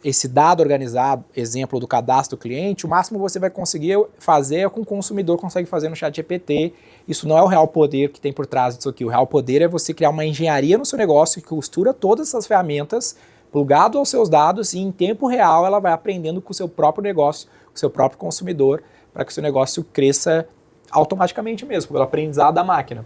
esse dado organizado, exemplo do cadastro do cliente, o máximo que você vai conseguir fazer é o que o consumidor consegue fazer no ChatGPT. Isso não é o real poder que tem por trás disso aqui. O real poder é você criar uma engenharia no seu negócio que costura todas essas ferramentas, plugado aos seus dados, e em tempo real ela vai aprendendo com o seu próprio negócio, com o seu próprio consumidor, para que o seu negócio cresça automaticamente mesmo, pelo aprendizado da máquina.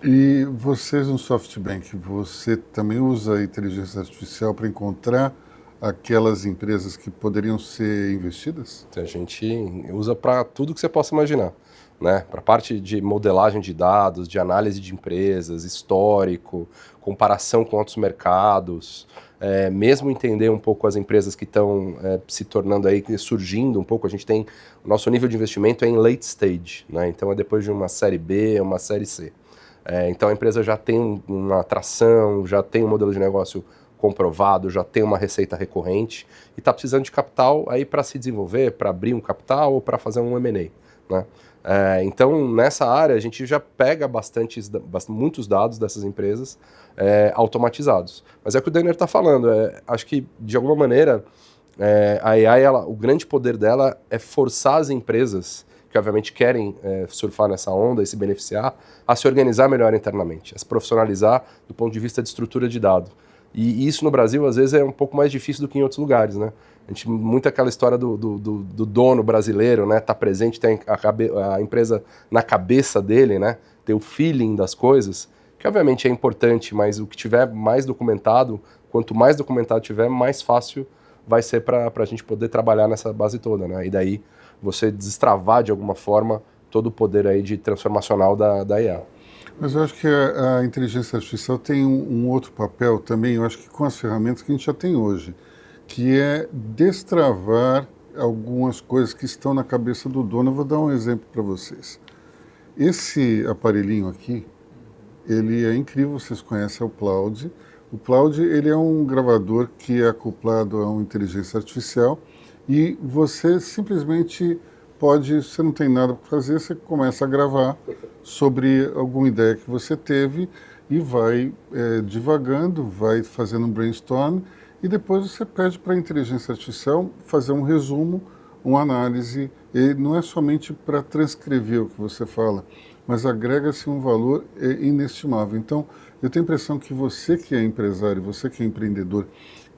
E vocês no SoftBank, você também usa a inteligência artificial para encontrar aquelas empresas que poderiam ser investidas? A gente usa para tudo que você possa imaginar, né? Para a parte de modelagem de dados, de análise de empresas, histórico, comparação com outros mercados, mesmo entender um pouco as empresas que estão se tornando aí, surgindo um pouco. A gente tem, o nosso nível de investimento é em late stage, né? Então é depois de uma série B, uma série C. Então a empresa já tem uma atração, já tem um modelo de negócio comprovado, já tem uma receita recorrente e está precisando de capital aí para se desenvolver, para abrir um capital ou para fazer um M&A, né? Então nessa área a gente já pega muitos dados dessas empresas automatizados. Mas é o que o Denner está falando, acho que de alguma maneira a AI, o grande poder dela é forçar as empresas que obviamente querem surfar nessa onda e se beneficiar, a se organizar melhor internamente, a se profissionalizar do ponto de vista de estrutura de dado. E isso no Brasil, às vezes, é um pouco mais difícil do que em outros lugares, né? Muito aquela história do dono brasileiro, né? Tá presente, tem a empresa na cabeça dele, né? Ter o feeling das coisas, que obviamente é importante, mas o que tiver mais documentado, quanto mais documentado tiver, mais fácil vai ser para a gente poder trabalhar nessa base toda, né? E daí você destravar de alguma forma todo o poder aí de transformacional da IA. Mas eu acho que a inteligência artificial tem um outro papel também, eu acho que com as ferramentas que a gente já tem hoje, que é destravar algumas coisas que estão na cabeça do dono. Eu vou dar um exemplo para vocês. Esse aparelhinho aqui, ele é incrível, vocês conhecem, é o Cloud. O Cloud, ele é um gravador que é acoplado a uma inteligência artificial e você simplesmente você não tem nada para fazer, você começa a gravar sobre alguma ideia que você teve e vai divagando, vai fazendo um brainstorm e depois você pede para a inteligência artificial fazer um resumo, uma análise, e não é somente para transcrever o que você fala, mas agrega-se um valor inestimável. Então, eu tenho a impressão que você que é empresário, você que é empreendedor,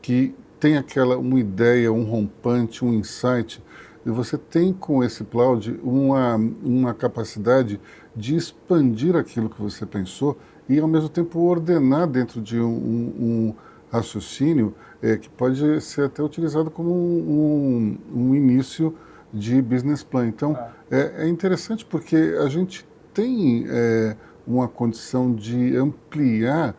que tem uma ideia, um rompante, um insight, e você tem com esse Cloud uma capacidade de expandir aquilo que você pensou e, ao mesmo tempo, ordenar dentro de um raciocínio que pode ser até utilizado como um início de business plan. Então, é interessante porque a gente tem uma condição de ampliar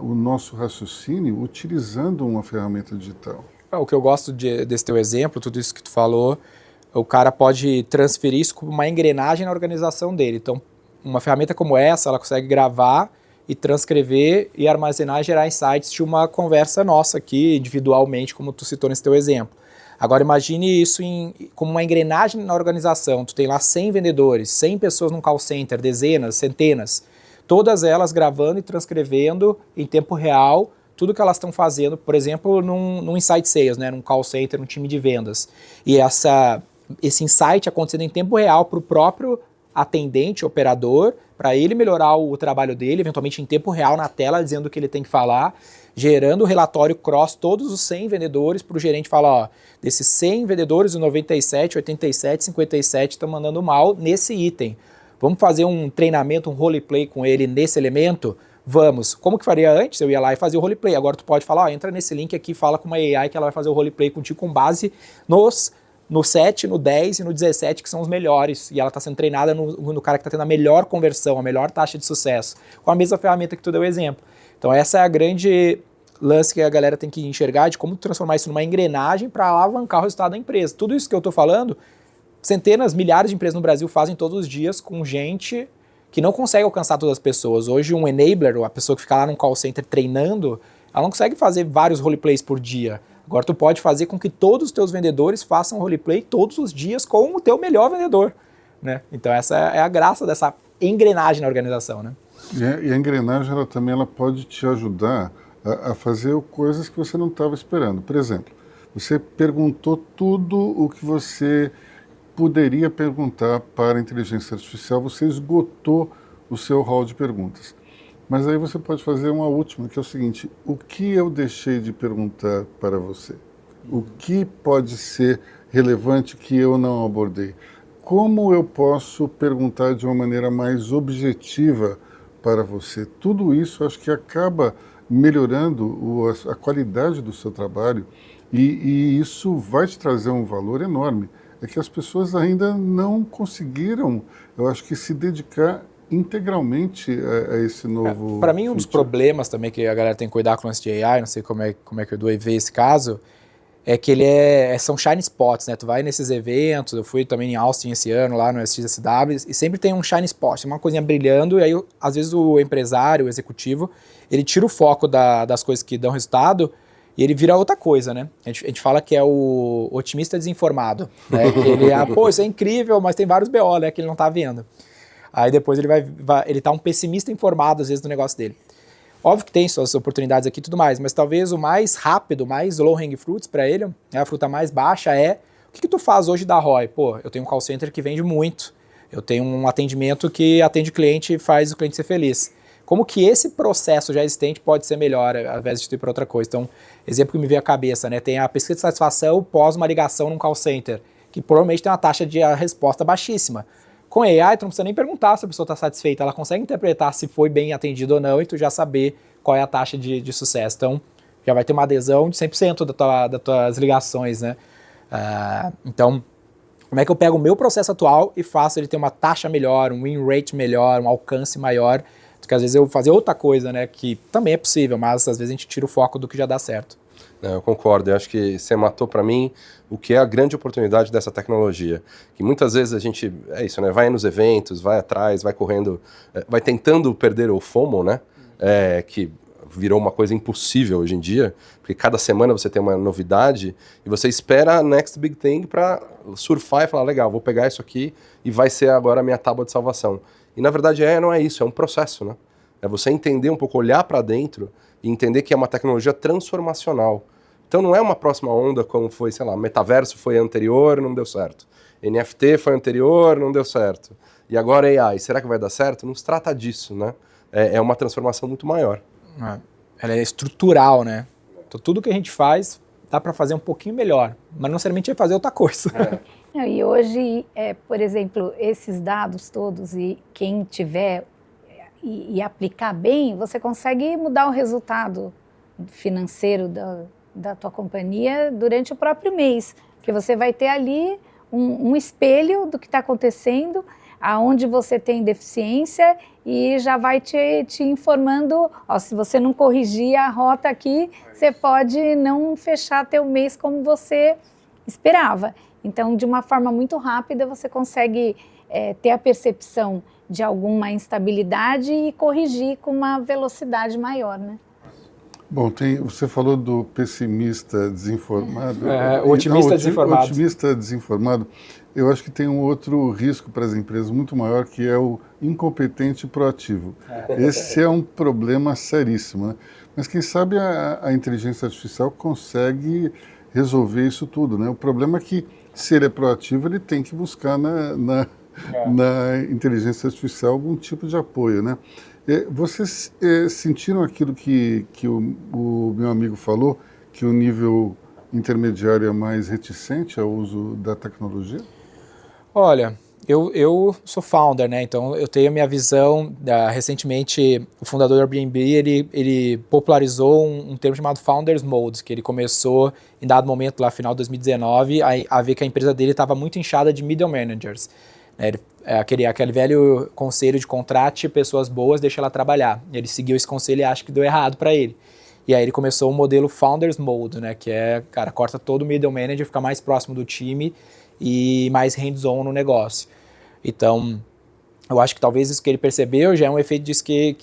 o nosso raciocínio utilizando uma ferramenta digital. O que eu gosto desse teu exemplo, tudo isso que tu falou, o cara pode transferir isso como uma engrenagem na organização dele. Então, uma ferramenta como essa, ela consegue gravar e transcrever e armazenar e gerar insights de uma conversa nossa aqui, individualmente, como tu citou nesse teu exemplo. Agora, imagine isso como uma engrenagem na organização. Tu tem lá 100 vendedores, 100 pessoas num call center, dezenas, centenas, todas elas gravando e transcrevendo em tempo real tudo que elas estão fazendo, por exemplo, num Insight Sales, né, num call center, num time de vendas. E esse insight acontecendo em tempo real para o próprio atendente, operador, para ele melhorar o trabalho dele, eventualmente em tempo real na tela, dizendo o que ele tem que falar, gerando o relatório cross, todos os 100 vendedores, para o gerente falar, ó, desses 100 vendedores, os 97, 87, 57 estão mandando mal nesse item. Vamos fazer um treinamento, um roleplay com ele nesse elemento? Vamos. Como que faria antes? Eu ia lá e fazia o roleplay. Agora tu pode falar, ó, entra nesse link aqui, fala com uma AI que ela vai fazer o roleplay contigo com base no 7, no 10 e no 17, que são os melhores. E ela está sendo treinada no cara que está tendo a melhor conversão, a melhor taxa de sucesso, com a mesma ferramenta que tu deu exemplo. Então essa é a grande lance que a galera tem que enxergar de como transformar isso numa engrenagem para alavancar o resultado da empresa. Tudo isso que eu estou falando, centenas, milhares de empresas no Brasil fazem todos os dias com gente que não consegue alcançar todas as pessoas. Hoje um enabler, a pessoa que fica lá num call center treinando, ela não consegue fazer vários roleplays por dia. Agora tu pode fazer com que todos os teus vendedores façam roleplay todos os dias com o teu melhor vendedor, né? Então essa é a graça dessa engrenagem na organização, né? E a engrenagem ela pode te ajudar a fazer coisas que você não estava esperando. Por exemplo, você perguntou tudo o que você poderia perguntar para a inteligência artificial, você esgotou o seu hall de perguntas. Mas aí você pode fazer uma última, que é o seguinte: o que eu deixei de perguntar para você? O que pode ser relevante que eu não abordei? Como eu posso perguntar de uma maneira mais objetiva para você? Tudo isso acho que acaba melhorando a qualidade do seu trabalho e isso vai te trazer um valor enorme. É que as pessoas ainda não conseguiram, eu acho que, se dedicar integralmente a esse novo... Para mim, um dos problemas também que a galera tem que cuidar com o lance de AI, não sei como é que o Edu vê esse caso, é que são shiny spots, né? Tu vai nesses eventos, eu fui também em Austin esse ano, lá no SXSW, e sempre tem um shiny spot, uma coisinha brilhando, e aí, às vezes, o empresário, o executivo, ele tira o foco das coisas que dão resultado, e ele vira outra coisa, né? A gente fala que é o otimista desinformado, né? Que ele, pô, isso é incrível, mas tem vários BO, né, que ele não tá vendo. Aí depois ele tá um pessimista informado, às vezes, do negócio dele. Óbvio que tem suas oportunidades aqui e tudo mais, mas talvez o mais rápido, mais low-hanging fruits para ele, a fruta mais baixa o que tu faz hoje da ROI? Pô, eu tenho um call center que vende muito, eu tenho um atendimento que atende o cliente e faz o cliente ser feliz. Como que esse processo já existente pode ser melhor, ao invés de ir para outra coisa? Então, exemplo que me veio à cabeça, né? Tem a pesquisa de satisfação pós uma ligação num call center, que provavelmente tem uma taxa de resposta baixíssima. Com AI, tu não precisa nem perguntar se a pessoa está satisfeita, ela consegue interpretar se foi bem atendido ou não e tu já saber qual é a taxa de sucesso. Então, já vai ter uma adesão de 100% das tuas ligações, né? Então, como é que eu pego o meu processo atual e faço ele ter uma taxa melhor, um win rate melhor, um alcance maior, do que às vezes eu fazer outra coisa, né? Que também é possível, mas às vezes a gente tira o foco do que já dá certo. Eu concordo, eu acho que você matou para mim o que é a grande oportunidade dessa tecnologia, que muitas vezes a gente, é isso, né, vai nos eventos, vai atrás, vai correndo, vai tentando perder o FOMO, né, que virou uma coisa impossível hoje em dia, porque cada semana você tem uma novidade e você espera a next big thing para surfar e falar, legal, vou pegar isso aqui e vai ser agora a minha tábua de salvação. E na verdade não é isso, é um processo, né, é você entender um pouco, olhar para dentro e entender que é uma tecnologia transformacional. Então não é uma próxima onda como foi, sei lá, metaverso foi anterior, não deu certo. NFT foi anterior, não deu certo. E agora AI, será que vai dar certo? Não se trata disso, né? É uma transformação muito maior. Ela é estrutural, né? Então tudo que a gente faz dá para fazer um pouquinho melhor, mas não necessariamente vai fazer outra coisa. E hoje, por exemplo, esses dados todos e quem tiver e aplicar bem, você consegue mudar o resultado financeiro da tua companhia durante o próprio mês, porque você vai ter ali um espelho do que está acontecendo, aonde você tem deficiência e já vai te informando, se você não corrigir a rota aqui, você pode não fechar teu mês como você esperava. Então, de uma forma muito rápida, você consegue ter a percepção de alguma instabilidade e corrigir com uma velocidade maior, né? Bom, você falou do pessimista desinformado. O otimista desinformado. O otimista desinformado. Eu acho que tem um outro risco para as empresas muito maior, que é o incompetente proativo. Esse é um problema seríssimo, né? Mas quem sabe a inteligência artificial consegue resolver isso tudo, né? O problema é que, se ele é proativo, ele tem que buscar na inteligência artificial algum tipo de apoio, né? Vocês sentiram aquilo que o meu amigo falou, que o nível intermediário é mais reticente ao uso da tecnologia? Olha, eu sou founder, né? Então eu tenho a minha visão. Recentemente, o fundador do Airbnb, ele popularizou um termo chamado Founders Mode, que ele começou em dado momento, lá final de 2019, a ver que a empresa dele estava muito inchada de middle managers. Aquele velho conselho de contrate pessoas boas, deixa ela trabalhar. Ele seguiu esse conselho e acha que deu errado para ele. E aí ele começou o modelo Founders Mode, né? Que corta todo o middle manager, fica mais próximo do time e mais hands-on no negócio. Então, eu acho que talvez isso que ele percebeu já é um efeito disso que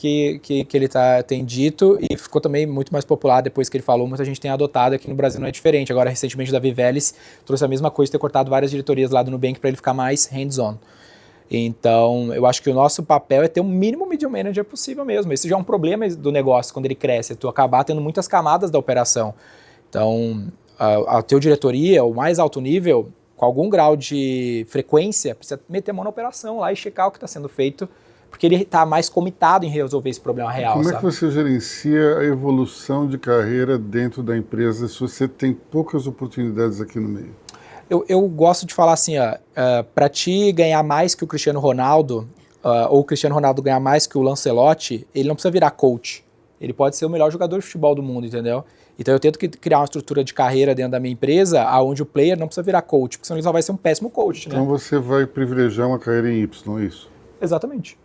ele tem dito, e ficou também muito mais popular depois que ele falou. Muita gente tem adotado, aqui no Brasil não é diferente. Agora, recentemente, o Davi Vélez trouxe a mesma coisa, ter cortado várias diretorias lá do Nubank para ele ficar mais hands-on. Então, eu acho que o nosso papel é ter o mínimo middle manager possível mesmo. Esse já é um problema do negócio quando ele cresce, tu acabar tendo muitas camadas da operação. Então, a tua diretoria, o mais alto nível, com algum grau de frequência, precisa meter a mão na operação lá e checar o que está sendo feito, porque ele está mais comitado em resolver esse problema real. Como é que você gerencia a evolução de carreira dentro da empresa se você tem poucas oportunidades aqui no meio? Eu gosto de falar assim, para ti ganhar mais que o Cristiano Ronaldo, ou o Cristiano Ronaldo ganhar mais que o Lancelotti, ele não precisa virar coach. Ele pode ser o melhor jogador de futebol do mundo, entendeu? Então eu tento criar uma estrutura de carreira dentro da minha empresa, onde o player não precisa virar coach, porque senão ele só vai ser um péssimo coach, né? Então você vai privilegiar uma carreira em Y, é isso? Exatamente.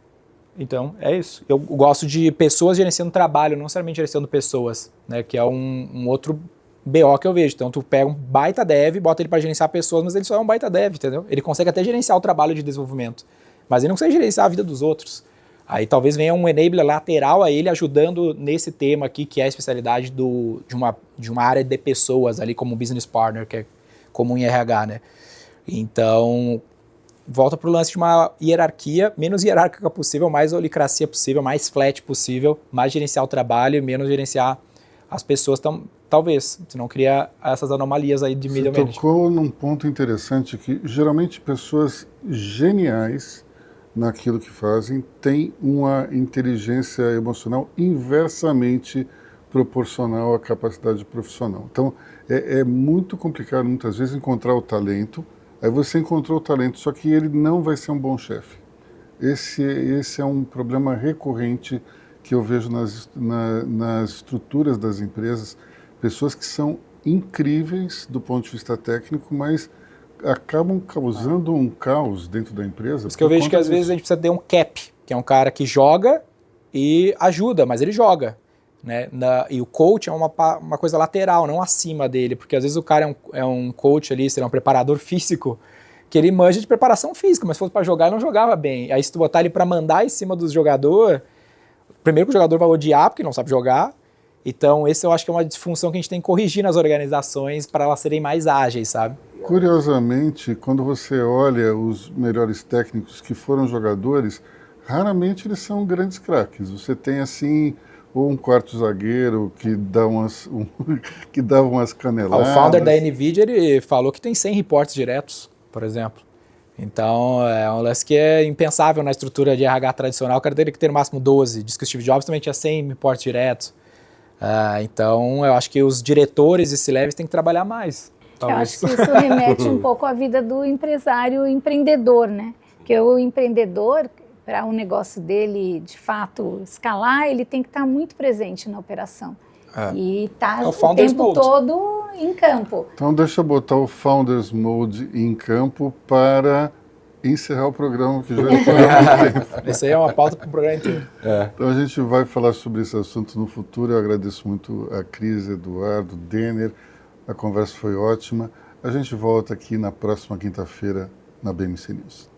Então, é isso. Eu gosto de pessoas gerenciando trabalho, não necessariamente gerenciando pessoas, né? Que é um outro BO que eu vejo. Então, tu pega um baita dev, bota ele para gerenciar pessoas, mas ele só é um baita dev, entendeu? Ele consegue até gerenciar o trabalho de desenvolvimento, mas ele não consegue gerenciar a vida dos outros. Aí talvez venha um enabler lateral a ele, ajudando nesse tema aqui, que é a especialidade de uma área de pessoas ali, como business partner, que é comum em RH, né? Então, volta para o lance de uma hierarquia, menos hierárquica possível, mais olicracia possível, mais flat possível, mais gerenciar o trabalho, menos gerenciar as pessoas, talvez, se não cria essas anomalias aí de middle management. Você tocou num ponto interessante que geralmente pessoas geniais naquilo que fazem têm uma inteligência emocional inversamente proporcional à capacidade profissional. Então, é muito complicado muitas vezes encontrar o talento. Aí você encontrou o talento, só que ele não vai ser um bom chefe. Esse é um problema recorrente que eu vejo nas estruturas das empresas. pessoas que são incríveis do ponto de vista técnico, mas acabam causando um caos dentro da empresa. Por isso que eu vejo que às vezes a gente precisa ter um cap, que é um cara que joga e ajuda, mas ele joga. Né? E o coach é uma coisa lateral, não acima dele, porque às vezes o cara é um coach ali, sei lá, um preparador físico, que ele manja de preparação física, mas se fosse para jogar, ele não jogava bem. Aí se tu botar ele para mandar em cima dos jogadores, primeiro que o jogador vai odiar, porque não sabe jogar. Então esse eu acho que é uma disfunção que a gente tem que corrigir nas organizações para elas serem mais ágeis, sabe? Curiosamente, quando você olha os melhores técnicos que foram jogadores, raramente eles são grandes craques. Você tem assim, ou um quarto zagueiro que dá que dava umas caneladas. O founder da NVIDIA, ele falou que tem 100 reportes diretos, por exemplo. Então, é um lance que é impensável na estrutura de RH tradicional. O cara teria que ter no máximo 12. Diz que o Steve Jobs também tinha 100 reportes diretos. Então, eu acho que os diretores e C-levels têm que trabalhar mais. Talvez. Eu acho que isso remete um pouco à vida do empresário empreendedor, né? Porque o empreendedor, para um negócio dele, de fato, escalar, ele tem que estar muito presente na operação. E estar o tempo todo em campo. Então deixa eu botar o Founders Mode em campo para encerrar o programa, que já está. Esse aí é uma pauta para o programa inteiro. Então a gente vai falar sobre esse assunto no futuro. Eu agradeço muito a Cris, Eduardo, Denner. A conversa foi ótima. A gente volta aqui na próxima quinta-feira na BMC News.